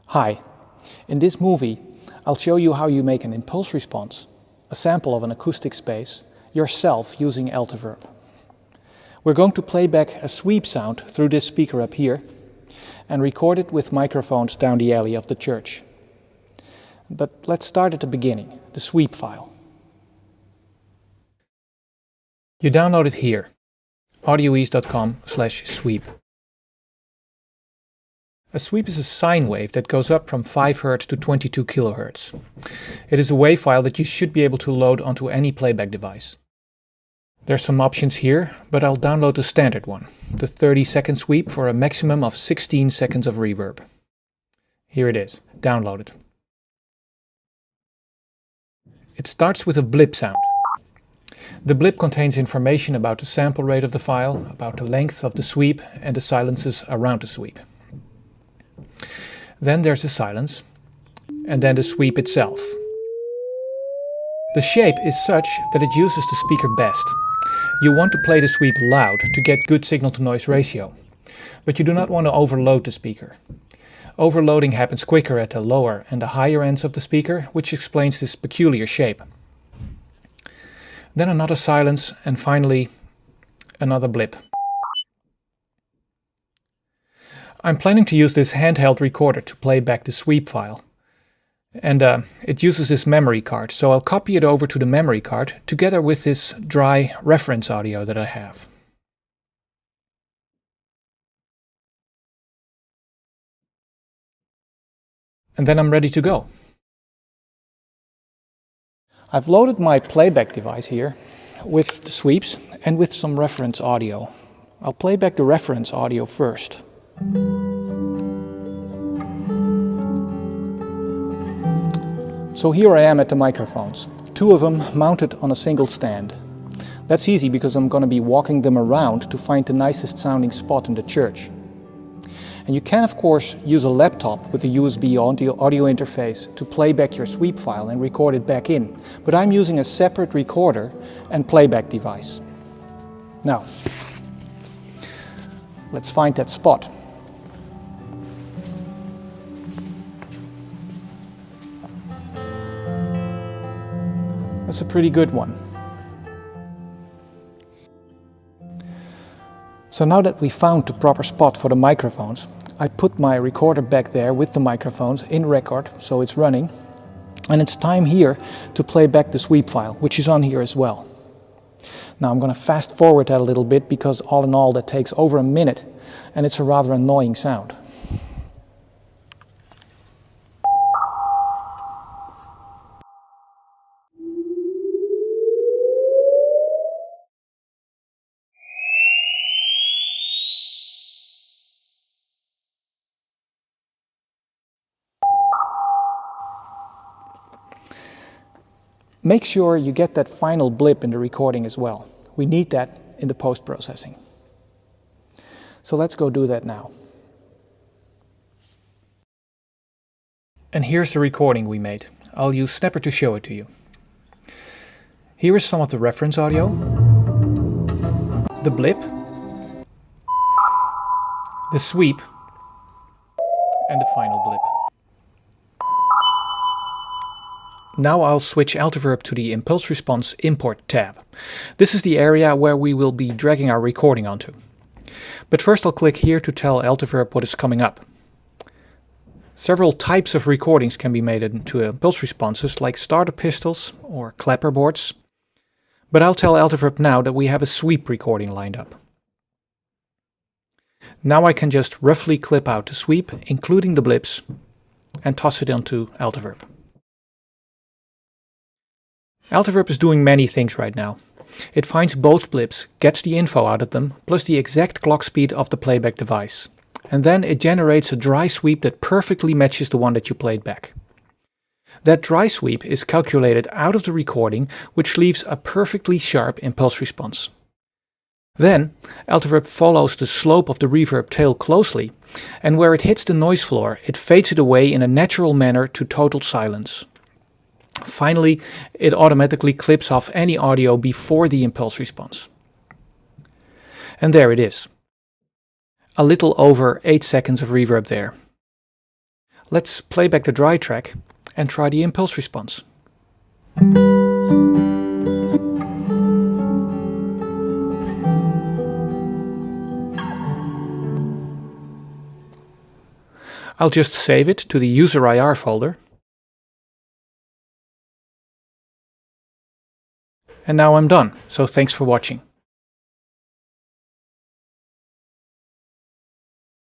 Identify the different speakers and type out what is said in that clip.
Speaker 1: Hi, in this movie I'll show you how you make an impulse response, a sample of an acoustic space, yourself using Altiverb. We're going to play back a sweep sound through this speaker up here and record it with microphones down the alley of the church. But let's start at the beginning, the sweep file. You download it here, audioease.com/sweep. A sweep is a sine wave that goes up from 5 Hz to 22 kHz. It is a wave file that you should be able to load onto any playback device. There's some options here, but I'll download the standard one, the 30-second sweep for a maximum of 16 seconds of reverb. Here it is, downloaded. It starts with a blip sound. The blip contains information about the sample rate of the file, about the length of the sweep and the silences around the sweep. Then there's the silence, and then the sweep itself. The shape is such that it uses the speaker best. You want to play the sweep loud to get good signal-to-noise ratio, but you do not want to overload the speaker. Overloading happens quicker at the lower and the higher ends of the speaker, which explains this peculiar shape. Then another silence, and finally another blip. I'm planning to use this handheld recorder to play back the sweep file. And it uses this memory card, so I'll copy it over to the memory card together with this dry reference audio that I have. And then I'm ready to go. I've loaded my playback device here with the sweeps and with some reference audio. I'll play back the reference audio first. So here I am at the microphones, 2 of them mounted on a single stand. That's easy because I'm going to be walking them around to find the nicest sounding spot in the church. And you can of course use a laptop with a USB audio interface to play back your sweep file and record it back in, but I'm using a separate recorder and playback device. Now, let's find that spot. That's a pretty good one. So now that we found the proper spot for the microphones, I put my recorder back there with the microphones in record, so it's running. And it's time here to play back the sweep file, which is on here as well. Now I'm going to fast forward that a little bit because all in all that takes over a minute and it's a rather annoying sound. Make sure you get that final blip in the recording as well. We need that in the post-processing. So let's go do that now. And here's the recording we made. I'll use Snapper to show it to you. Here is some of the reference audio, the blip, the sweep, and the final blip. Now I'll switch Altiverb to the Impulse Response Import tab. This is the area where we will be dragging our recording onto. But first I'll click here to tell Altiverb what is coming up. Several types of recordings can be made into impulse responses, like starter pistols or clapperboards. But I'll tell Altiverb now that we have a sweep recording lined up. Now I can just roughly clip out the sweep, including the blips, and toss it onto Altiverb. Altiverb is doing many things right now. It finds both blips, gets the info out of them, plus the exact clock speed of the playback device. And then it generates a dry sweep that perfectly matches the one that you played back. That dry sweep is calculated out of the recording, which leaves a perfectly sharp impulse response. Then, Altiverb follows the slope of the reverb tail closely, and where it hits the noise floor, it fades it away in a natural manner to total silence. Finally, it automatically clips off any audio before the impulse response. And there it is. A little over 8 seconds of reverb there. Let's play back the dry track and try the impulse response. I'll just save it to the user IR folder. And now I'm done, so thanks for watching.